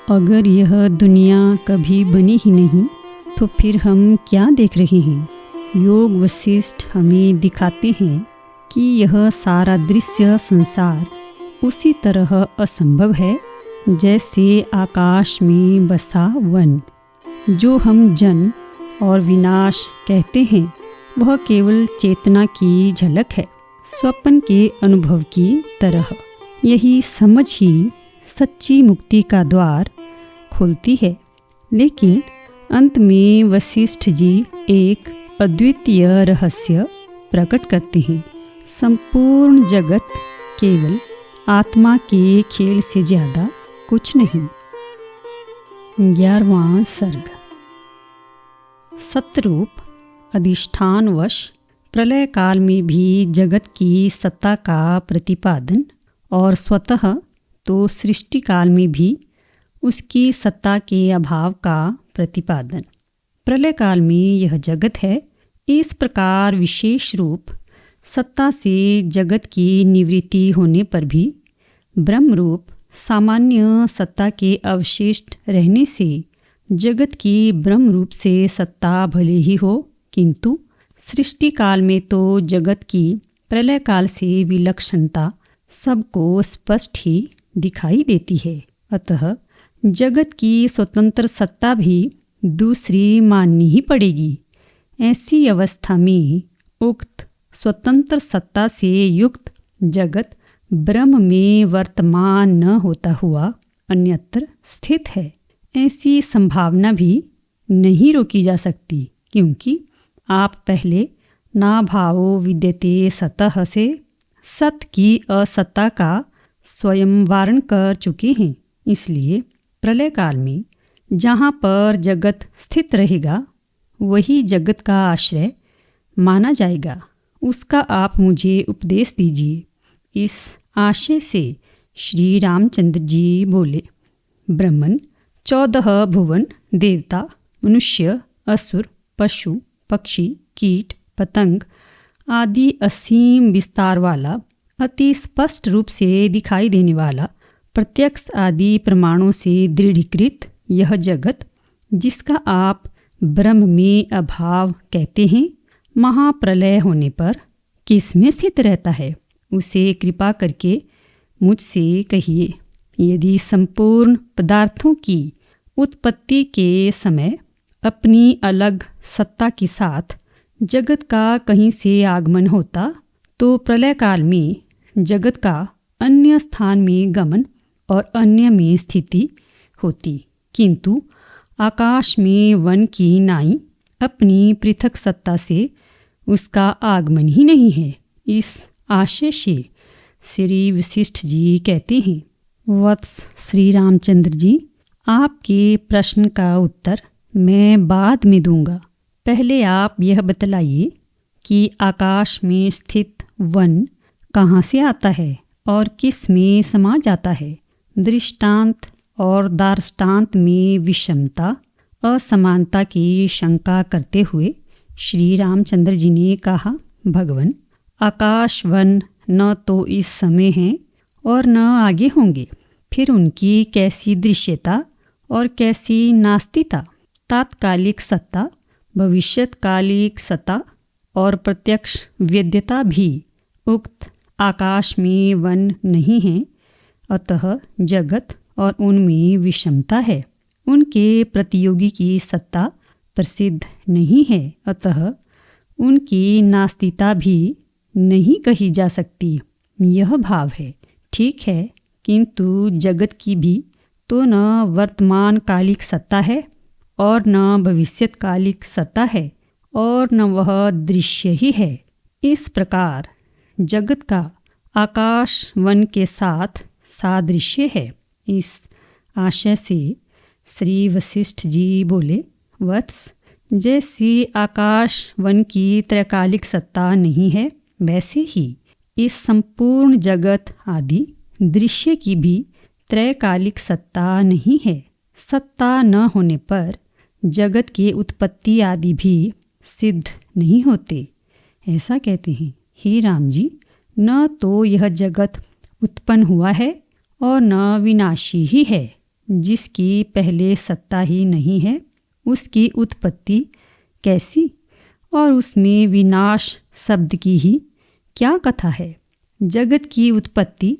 अगर यह दुनिया कभी बनी ही नहीं तो फिर हम क्या देख रहे हैं। योग वशिष्ठ हमें दिखाते हैं कि यह सारा दृश्य संसार उसी तरह असंभव है जैसे आकाश में बसा वन। जो हम जन्म और विनाश कहते हैं वह केवल चेतना की झलक है, स्वप्न के अनुभव की तरह। यही समझ ही सच्ची मुक्ति का द्वार खोलती है। लेकिन अंत में वशिष्ठ जी एक अद्वितीय रहस्य प्रकट करते हैं। संपूर्ण जगत केवल आत्मा के खेल से ज्यादा कुछ नहीं। 11वां सर्ग। सतरूप अधिष्ठानवश प्रलय काल में भी जगत की सत्ता का प्रतिपादन और स्वतः तो सृष्टि काल में भी उसकी सत्ता के अभाव का प्रतिपादन। प्रलय काल में यह जगत है, इस प्रकार विशेष रूप सत्ता से जगत की निवृत्ति होने पर भी ब्रह्म रूप सामान्य सत्ता के अवशिष्ट रहने से जगत की ब्रह्म रूप से सत्ता भले ही हो, किंतु सृष्टि काल में तो जगत की प्रलय काल से विलक्षणता सबको स्पष्ट ही दिखाई देती है। अतः जगत की स्वतंत्र सत्ता भी दूसरी माननी ही पड़ेगी। ऐसी अवस्था में उक्त स्वतंत्र सत्ता से युक्त जगत ब्रह्म में वर्तमान न होता हुआ अन्यत्र स्थित है। ऐसी संभावना भी नहीं रोकी जा सकती, क्योंकि आप पहले ना भावो विद्यते सतः से सत की असत्ता का स्वयं वारण कर चुके हैं। इसलिए प्रलय काल में जहाँ पर जगत स्थित रहेगा वही जगत का आश्रय माना जाएगा। उसका आप मुझे उपदेश दीजिए। इस आशय से श्री रामचंद्र जी बोले, ब्रह्मन 14 भुवन, देवता, मनुष्य, असुर, पशु, पक्षी, कीट, पतंग आदि असीम विस्तार वाला, अति स्पष्ट रूप से दिखाई देने वाला, प्रत्यक्ष आदि प्रमाणों से दृढ़ीकृत यह जगत, जिसका आप ब्रह्म में अभाव कहते हैं, महाप्रलय होने पर किस में स्थित रहता है, उसे कृपा करके मुझसे कहिए। यदि संपूर्ण पदार्थों की उत्पत्ति के समय अपनी अलग सत्ता के साथ जगत का कहीं से आगमन होता तो प्रलय काल में जगत का अन्य स्थान में गमन और अन्य में स्थिति होती, किंतु आकाश में वन की नाई अपनी पृथक सत्ता से उसका आगमन ही नहीं है। इस आशय से श्री वशिष्ठ जी कहते हैं, वत्स श्री रामचंद्र जी, आपके प्रश्न का उत्तर मैं बाद में दूंगा। पहले आप यह बतलाइए कि आकाश में स्थित वन कहाँ से आता है और किस में समा जाता है। दृष्टांत और दार्ष्टान्त में विषमता असमानता की शंका करते हुए श्री रामचंद्र जी ने कहा, भगवन, आकाश वन न तो इस समय हैं और न आगे होंगे, फिर उनकी कैसी दृश्यता और कैसी नास्तिता, तात्कालिक सत्ता, भविष्यत्कालिक सत्ता और प्रत्यक्ष वेद्यता भी उक्त आकाश में वन नहीं है। अतः जगत और उनमें विषमता है, उनके प्रतियोगी की सत्ता प्रसिद्ध नहीं है, अतः उनकी नास्तिता भी नहीं कही जा सकती। यह भाव है, ठीक है, किंतु जगत की भी तो न वर्तमान कालिक सत्ता है और न भविष्यत्कालिक सत्ता है और न वह दृश्य ही है। इस प्रकार जगत का आकाश वन के साथ सादृश्य है। इस आशय से श्री वशिष्ठ जी बोले, वत्स, जैसी आकाश वन की त्रैकालिक सत्ता नहीं है, वैसे ही इस संपूर्ण जगत आदि दृश्य की भी त्रैकालिक सत्ता नहीं है। सत्ता न होने पर जगत की उत्पत्ति आदि भी सिद्ध नहीं होते। ऐसा कहते हैं, हे राम जी, न तो यह जगत उत्पन्न हुआ है और न विनाशी ही है, जिसकी पहले सत्ता ही नहीं है, उसकी उत्पत्ति कैसी? और उसमें विनाश शब्द की ही क्या कथा है? जगत की उत्पत्ति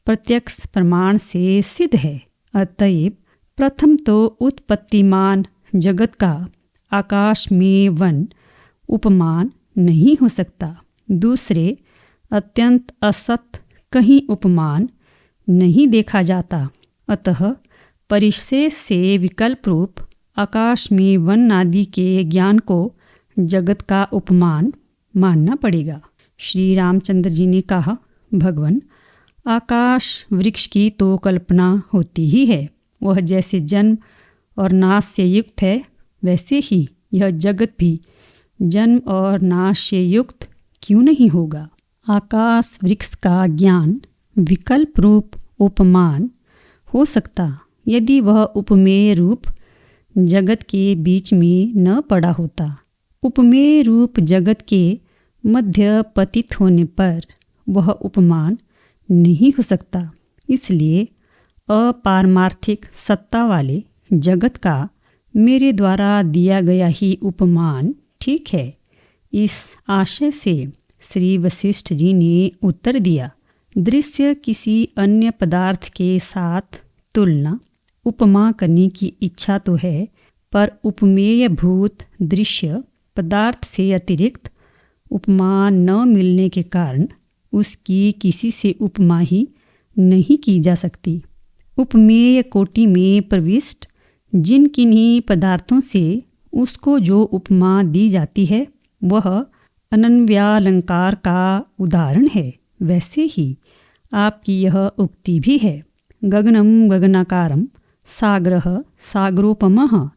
प्रत्यक्ष प्रमाण से सिद्ध है। अतएव प्रथम तो उत्पत्तिमान जगत का आकाश में वन उपमान नहीं हो सकता। दूसरे, अत्यंत असत कहीं उपमान नहीं देखा जाता। अतः परिशेष से विकल्प रूप आकाश में वन आदि के ज्ञान को जगत का उपमान मानना पड़ेगा। श्री रामचंद्र जी ने कहा, भगवान, आकाश वृक्ष की तो कल्पना होती ही है। वह जैसे जन्म और नाश से युक्त है, वैसे ही यह जगत भी जन्म और नाश से युक्त क्यों नहीं होगा? आकाश वृक्ष का ज्ञान विकल्प रूप उपमान हो सकता यदि वह उपमेय रूप जगत के बीच में न पड़ा होता। उपमेय रूप जगत के मध्य पतित होने पर वह उपमान नहीं हो सकता। इसलिए अपारमार्थिक सत्ता वाले जगत का मेरे द्वारा दिया गया ही उपमान ठीक है। इस आशय से श्री वशिष्ठ जी ने उत्तर दिया, दृश्य किसी अन्य पदार्थ के साथ तुलना उपमा करने की इच्छा तो है, पर उपमेय भूत दृश्य पदार्थ से अतिरिक्त उपमा न मिलने के कारण उसकी किसी से उपमा ही नहीं की जा सकती। उपमेय कोटि में प्रविष्ट जिन किन्हीं पदार्थों से उसको जो उपमा दी जाती है वह अनन्यालंकार का उदाहरण है। वैसे ही आपकी यह उक्ति भी है, गगनम गगनाकारम सागरः सागरोपमः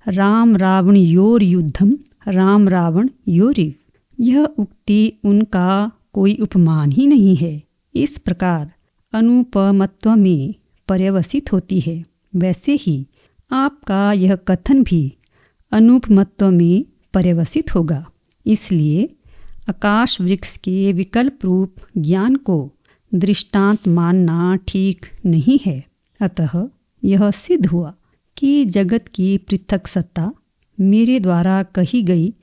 राम रावण योर युद्धम राम रावण योरिव। यह उक्ति उनका कोई उपमान ही नहीं है। इस प्रकार अनुपमत्व में पर्यवसित होती है। वैसे ही आपका यह कथन भी अनुपमत्व में पर्यवसित होगा। इसलिए आकाश वृक्ष के विकल्प रूप ज्ञान को दृष्टांत मानना ठीक नहीं है। अतः यह सिद्ध हुआ कि जगत की पृथक सत्ता मेरे द्वारा कही गई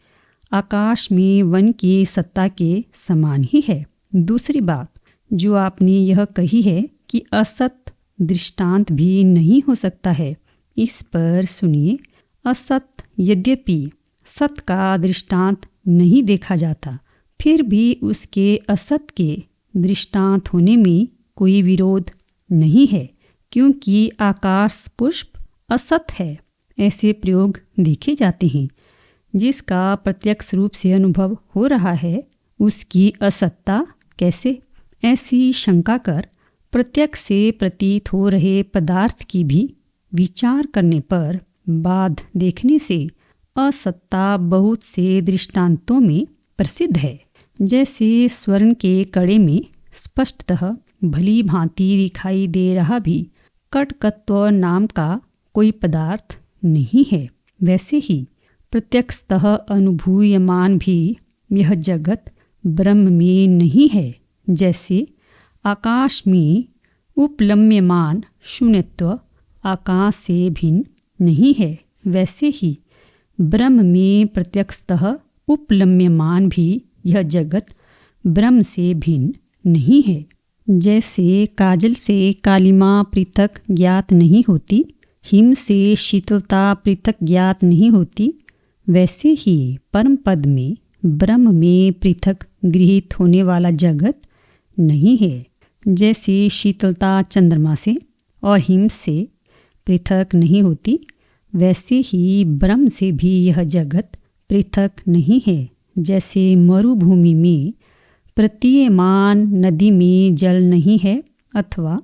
आकाश में वन की सत्ता के समान ही है। दूसरी बात जो आपने यह कही है कि असत दृष्टांत भी नहीं हो सकता है, इस पर सुनिए। असत यद्यपि सत का दृष्टांत नहीं देखा जाता, फिर भी उसके असत के दृष्टांत होने में कोई विरोध नहीं है, क्योंकि आकाश पुष्प असत है। ऐसे प्रयोग देखे जाते हैं। जिसका प्रत्यक्ष रूप से अनुभव हो रहा है उसकी असत्ता कैसे? ऐसी शंका कर प्रत्यक्ष से प्रतीत हो रहे पदार्थ की भी विचार करने पर बाध देखने से असत्ता बहुत से दृष्टांतों में प्रसिद्ध है। जैसे स्वर्ण के कड़े में स्पष्टतः भली भांति दिखाई दे रहा भी कटकत्व नाम का कोई पदार्थ नहीं है, वैसे ही प्रत्यक्षतः अनुभूयमान भी यह जगत ब्रह्म में नहीं है। जैसे आकाश में उपलम्यमान शून्यत्व आकाश से भिन्न नहीं है, वैसे ही ब्रह्म में प्रत्यक्षतः उपलम्यमान भी यह जगत ब्रह्म से भिन्न नहीं है। जैसे काजल से कालिमा पृथक ज्ञात नहीं होती, हिम से शीतलता पृथक ज्ञात नहीं होती, वैसे ही परम पद में ब्रह्म में पृथक गृहीत होने वाला जगत नहीं है। जैसे शीतलता चंद्रमा से और हिम से पृथक नहीं होती, वैसे ही ब्रह्म से भी यह जगत पृथक नहीं है। जैसे मरुभूमि में प्रतीयमान नदी में जल नहीं है, अथवा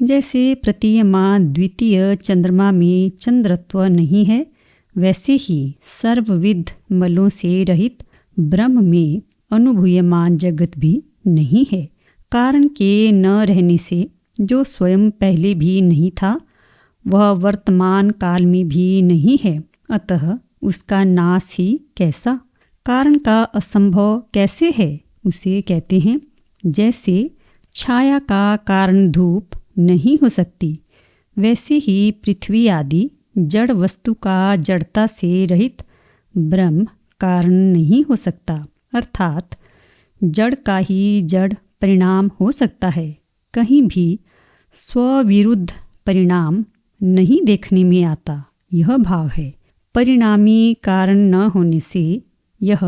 जैसे प्रतीयमान द्वितीय चंद्रमा में चंद्रत्व नहीं है, वैसे ही सर्वविध मलों से रहित ब्रह्म में अनुभूयमान जगत भी नहीं है। कारण के न रहने से जो स्वयं पहले भी नहीं था वह वर्तमान काल में भी नहीं है, अतः उसका नाश ही कैसा? कारण का असंभव कैसे है उसे कहते हैं। जैसे छाया का कारण धूप नहीं हो सकती, वैसे ही पृथ्वी आदि जड़ वस्तु का जड़ता से रहित ब्रह्म कारण नहीं हो सकता, अर्थात जड़ का ही जड़ परिणाम हो सकता है। कहीं भी स्वविरुद्ध परिणाम नहीं देखने में आता, यह भाव है। परिणामी कारण न होने से यह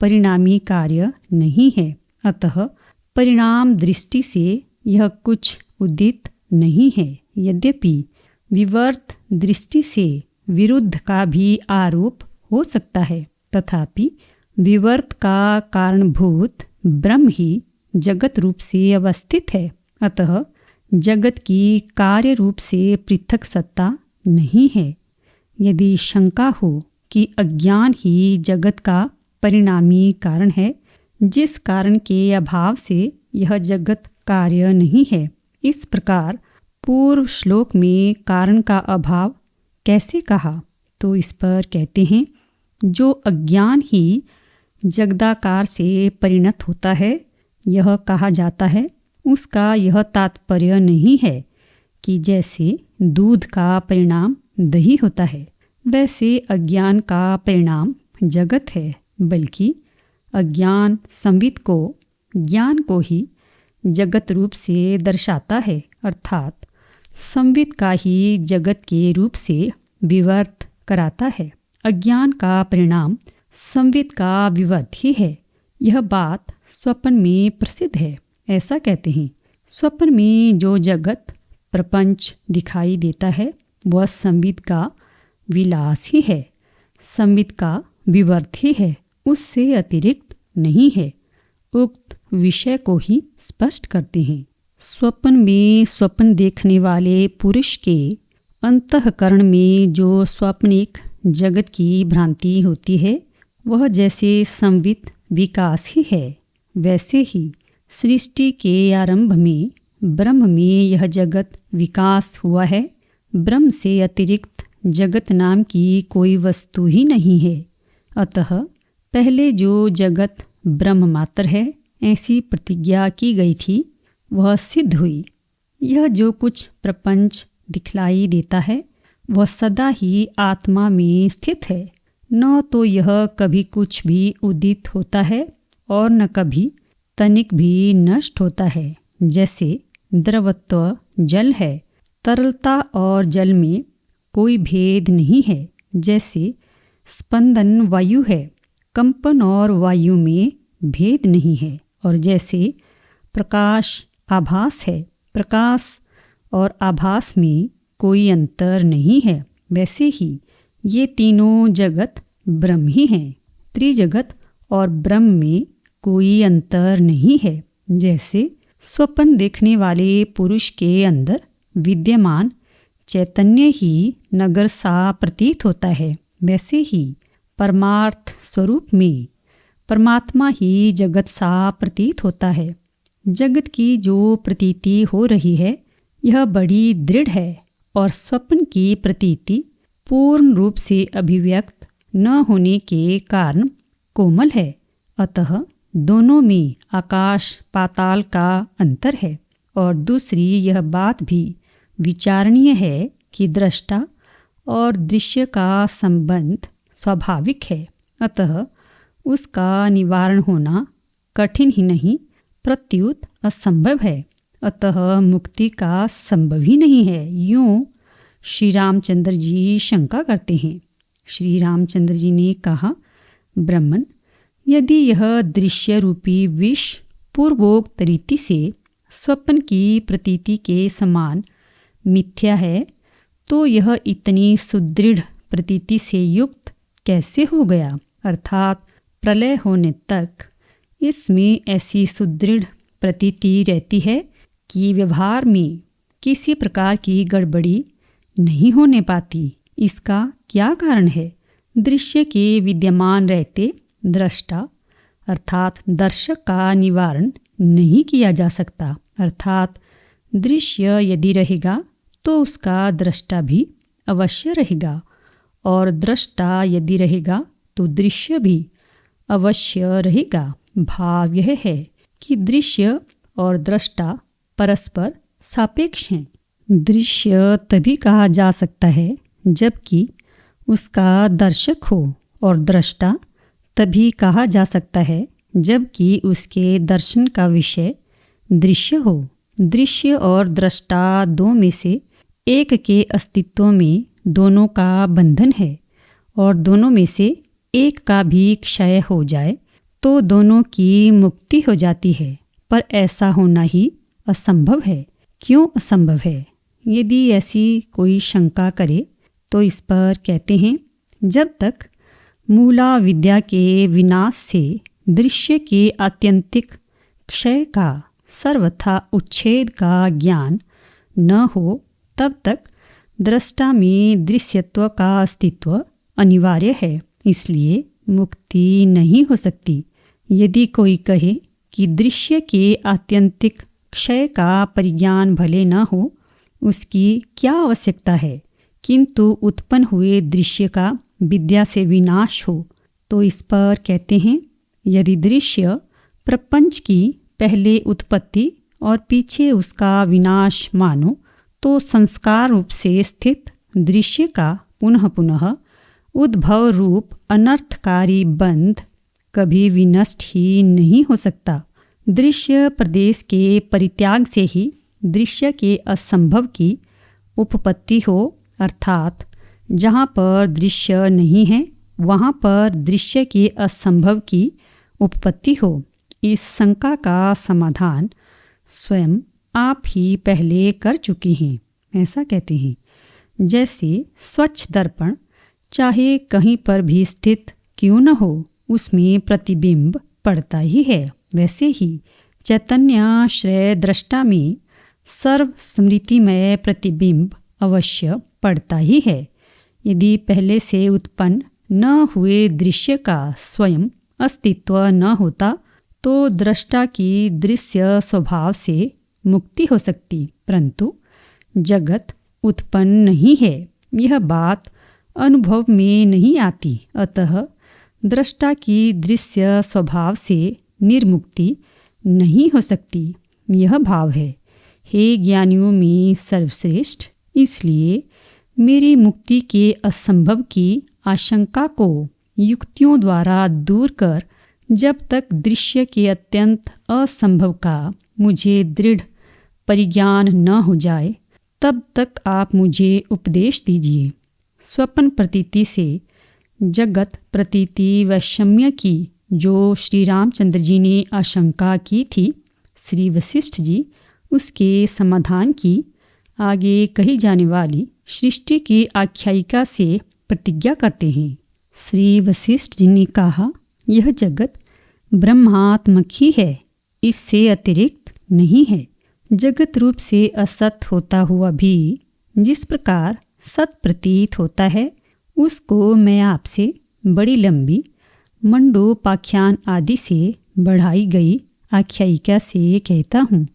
परिणामी कार्य नहीं है, अतः परिणाम दृष्टि से यह कुछ उदित नहीं है। यद्यपि विवर्त दृष्टि से विरुद्ध का भी आरोप हो सकता है, तथापि विवर्त का कारणभूत ब्रह्म ही जगत रूप से अवस्थित है, अतः जगत की कार्य रूप से पृथक सत्ता नहीं है। यदि शंका हो कि अज्ञान ही जगत का परिणामी कारण है, जिस कारण के अभाव से यह जगत कार्य नहीं है, इस प्रकार पूर्व श्लोक में कारण का अभाव कैसे कहा? तो इस पर कहते हैं, जो अज्ञान ही जगदाकार से परिणत होता है, यह कहा जाता है, उसका यह तात्पर्य नहीं है कि जैसे दूध का परिणाम दही होता है, वैसे अज्ञान का परिणाम जगत है, बल्कि अज्ञान संवित को, ज्ञान को ही जगत रूप से दर्शाता है, अर्थात संवित का ही जगत के रूप से विवर्त कराता है। अज्ञान का परिणाम संवित का विवर्त ही है। यह बात स्वप्न में प्रसिद्ध है। ऐसा कहते हैं, स्वप्न में जो जगत प्रपंच दिखाई देता है, वह संवित का विलास ही है, संवित का विवर्त ही है, उससे अतिरिक्त नहीं है। उक्त विषय को ही स्पष्ट करते हैं। स्वप्न में स्वप्न देखने वाले पुरुष के अंतःकरण में जो स्वप्निक जगत की भ्रांति होती है, वह जैसे संवित विकास ही है, वैसे ही सृष्टि के आरंभ में ब्रह्म में यह जगत विकास हुआ है। ब्रह्म से अतिरिक्त जगत नाम की कोई वस्तु ही नहीं है, अतः पहले जो जगत ब्रह्म मात्र है, ऐसी प्रतिज्ञा की गई थी, वह सिद्ध हुई। यह जो कुछ प्रपंच दिखलाई देता है, वह सदा ही आत्मा में स्थित है। न तो यह कभी कुछ भी उदित होता है और न कभी तनिक भी नष्ट होता है। जैसे द्रवत्व जल है, तरलता और जल में कोई भेद नहीं है। जैसे स्पंदन वायु है, कंपन और वायु में भेद नहीं है। और जैसे प्रकाश आभास है, प्रकाश और आभास में कोई अंतर नहीं है, वैसे ही ये तीनों जगत ब्रह्म ही हैं। त्रिजगत और ब्रह्म में कोई अंतर नहीं है। जैसे स्वप्न देखने वाले पुरुष के अंदर विद्यमान चैतन्य ही नगर सा प्रतीत होता है, वैसे ही परमार्थ स्वरूप में परमात्मा ही जगत सा प्रतीत होता है। जगत की जो प्रतीति हो रही है, यह बड़ी दृढ़ है और स्वप्न की प्रतीति पूर्ण रूप से अभिव्यक्त न होने के कारण कोमल है। अतः दोनों में आकाश पाताल का अंतर है। और दूसरी यह बात भी विचारणीय है कि दृष्टा और दृश्य का संबंध स्वाभाविक है, अतः उसका निवारण होना कठिन ही नहीं प्रत्युत असंभव है। अतः मुक्ति का संभव ही नहीं है। यूँ श्री रामचंद्र जी शंका करते हैं। श्री रामचंद्र जी ने कहा, ब्रह्मन, यदि यह दृश्य रूपी विष पूर्वोक्त रीति से स्वप्न की प्रतीति के समान मिथ्या है, तो यह इतनी सुदृढ़ प्रतीति से युक्त कैसे हो गया? अर्थात प्रलय होने तक इसमें ऐसी सुदृढ़ प्रतीति रहती है कि व्यवहार में किसी प्रकार की गड़बड़ी नहीं होने पाती। इसका क्या कारण है? दृश्य के विद्यमान रहते दृष्टा अर्थात दर्शक का निवारण नहीं किया जा सकता। अर्थात दृश्य यदि रहेगा तो उसका दृष्टा भी अवश्य रहेगा, और दृष्टा यदि रहेगा तो दृश्य भी अवश्य रहेगा। भाव यह है कि दृश्य और दृष्टा परस्पर सापेक्ष हैं। दृश्य तभी कहा जा सकता है जबकि उसका दर्शक हो, और दृष्टा तभी कहा जा सकता है जबकि उसके दर्शन का विषय दृश्य हो। दृश्य और दृष्टा दो में से एक के अस्तित्व में दोनों का बंधन है, और दोनों में से एक का भी क्षय हो जाए तो दोनों की मुक्ति हो जाती है। पर ऐसा होना ही असंभव है। क्यों असंभव है? यदि ऐसी कोई शंका करे तो इस पर कहते हैं, जब तक मूला विद्या के विनाश से दृश्य के आत्यंतिक क्षय का सर्वथा उच्छेद का ज्ञान न हो, तब तक दृष्टा में दृश्यत्व का अस्तित्व अनिवार्य है। इसलिए मुक्ति नहीं हो सकती। यदि कोई कहे कि दृश्य के आत्यंतिक क्षय का परिज्ञान भले न हो, उसकी क्या आवश्यकता है, किंतु उत्पन्न हुए दृश्य का विद्या से विनाश हो, तो इस पर कहते हैं, यदि दृश्य प्रपंच की पहले उत्पत्ति और पीछे उसका विनाश मानो, तो संस्कार रूप से स्थित दृश्य का पुनः पुनः उद्भव रूप अनर्थकारी बंध कभी विनष्ट ही नहीं हो सकता। दृश्य प्रदेश के परित्याग से ही दृश्य के असंभव की उपपत्ति हो, अर्थात जहाँ पर दृश्य नहीं है वहाँ पर दृश्य के असंभव की उपपत्ति हो। इस शंका का समाधान स्वयं आप ही पहले कर चुके हैं। ऐसा कहते हैं, जैसे स्वच्छ दर्पण चाहे कहीं पर भी स्थित क्यों न हो, उसमें प्रतिबिंब पड़ता ही है, वैसे ही चैतन्याश्रय दृष्टा में सर्व स्मृतिमय प्रतिबिंब अवश्य पड़ता ही है। यदि पहले से उत्पन्न न हुए दृश्य का स्वयं अस्तित्व न होता तो दृष्टा की दृश्य स्वभाव से मुक्ति हो सकती, परंतु जगत उत्पन्न नहीं है, यह बात अनुभव में नहीं आती। अतः दृष्टा की दृश्य स्वभाव से निर्मुक्ति नहीं हो सकती, यह भाव है। हे ज्ञानियों में सर्वश्रेष्ठ, इसलिए मेरी मुक्ति के असंभव की आशंका को युक्तियों द्वारा दूर कर जब तक दृश्य के अत्यंत असंभव का मुझे दृढ़ परिज्ञान न हो जाए, तब तक आप मुझे उपदेश दीजिए। स्वप्न प्रतीति से जगत प्रतीति वैषम्य की जो श्री रामचंद्र जी ने आशंका की थी, श्री वशिष्ठ जी उसके समाधान की आगे कही जाने वाली सृष्टि की आख्यायिका से प्रतिज्ञा करते हैं। श्री वशिष्ठ जी ने कहा, यह जगत ब्रह्मात्मक ही है, इससे अतिरिक्त नहीं है। जगत रूप से असत होता हुआ भी जिस प्रकार सत प्रतीत होता है, उसको मैं आपसे बड़ी लंबी मंडोपाख्यान आदि से बढ़ाई गई आख्यायिका से कहता हूँ।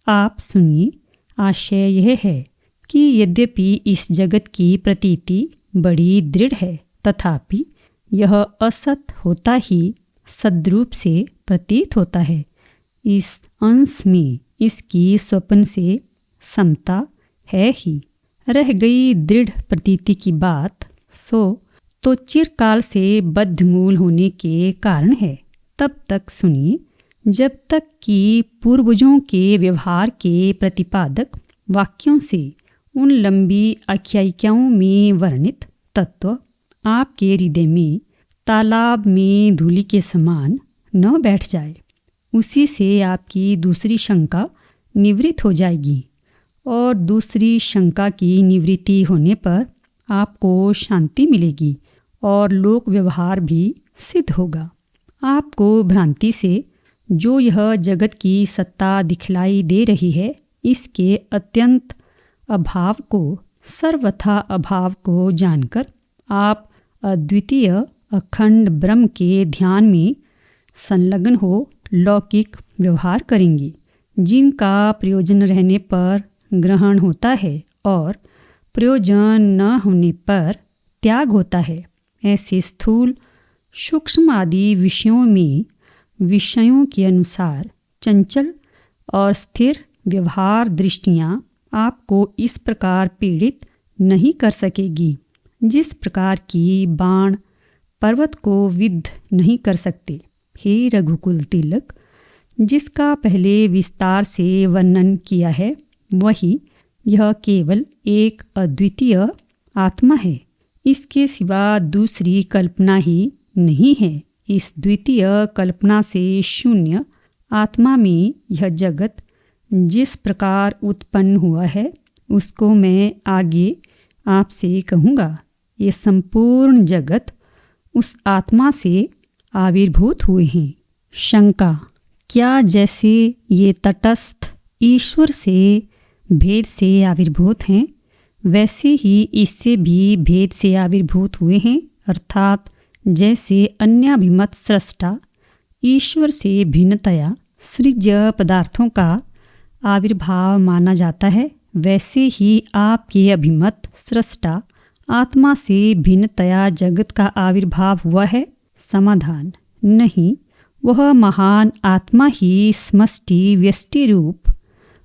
आप सुनिए। आशय यह है कि यद्यपि इस जगत की प्रतीति बड़ी दृढ़ है, तथापि यह असत होता ही सद्रूप से प्रतीत होता है। इस अंश में इसकी स्वप्न से समता है ही। रह गई दृढ़ प्रतीति की बात सो तो चिरकाल से बद्धमूल होने के कारण है। तब तक सुनिए जब तक कि पूर्वजों के व्यवहार के प्रतिपादक वाक्यों से उन लंबी आख्यायिकाओं में वर्णित तत्व आपके हृदय में तालाब में धूलि के समान न बैठ जाए। उसी से आपकी दूसरी शंका निवृत्त हो जाएगी, और दूसरी शंका की निवृत्ति होने पर आपको शांति मिलेगी और लोक व्यवहार भी सिद्ध होगा। आपको भ्रांति से जो यह जगत की सत्ता दिखलाई दे रही है, इसके अत्यंत अभाव को, सर्वथा अभाव को जानकर आप अद्वितीय अखंड ब्रह्म के ध्यान में संलग्न हो लौकिक व्यवहार करेंगे, जिनका प्रयोजन रहने पर ग्रहण होता है और प्रयोजन न होने पर त्याग होता है। ऐसे स्थूल सूक्ष्म आदि विषयों में विषयों के अनुसार चंचल और स्थिर व्यवहार दृष्टियाँ आपको इस प्रकार पीड़ित नहीं कर सकेगी जिस प्रकार की बाण पर्वत को विद्ध नहीं कर सकते। हे रघुकुल तिलक, जिसका पहले विस्तार से वर्णन किया है वही यह केवल एक अद्वितीय आत्मा है। इसके सिवा दूसरी कल्पना ही नहीं है। इस द्वितीय कल्पना से शून्य आत्मा में यह जगत जिस प्रकार उत्पन्न हुआ है उसको मैं आगे आपसे कहूँगा। ये संपूर्ण जगत उस आत्मा से आविर्भूत हुए हैं। शंका, क्या जैसे ये तटस्थ ईश्वर से भेद से आविर्भूत हैं वैसे ही इससे भी भेद से आविर्भूत हुए हैं? अर्थात जैसे अन्याभिमत सृष्टा ईश्वर से भिन्नतया सृज्य पदार्थों का आविर्भाव माना जाता है, वैसे ही आपके अभिमत सृष्टा आत्मा से भिन्नतया जगत का आविर्भाव हुआ है। समाधान, नहीं, वह महान आत्मा ही समष्टि व्यष्टि रूप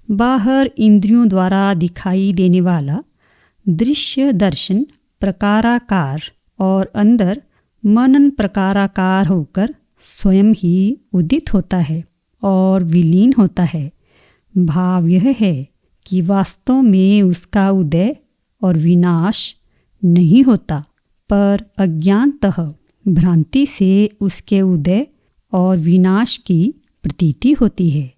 बाहर इंद्रियों द्वारा दिखाई देने वाला दृश्य दर्शन प्रकाराकार और अंदर मनन प्रकाराकार होकर स्वयं ही उदित होता है और विलीन होता है। भाव यह है कि वास्तव में उसका उदय और विनाश नहीं होता, पर अज्ञानतः भ्रांति से उसके उदय और विनाश की प्रतीति होती है।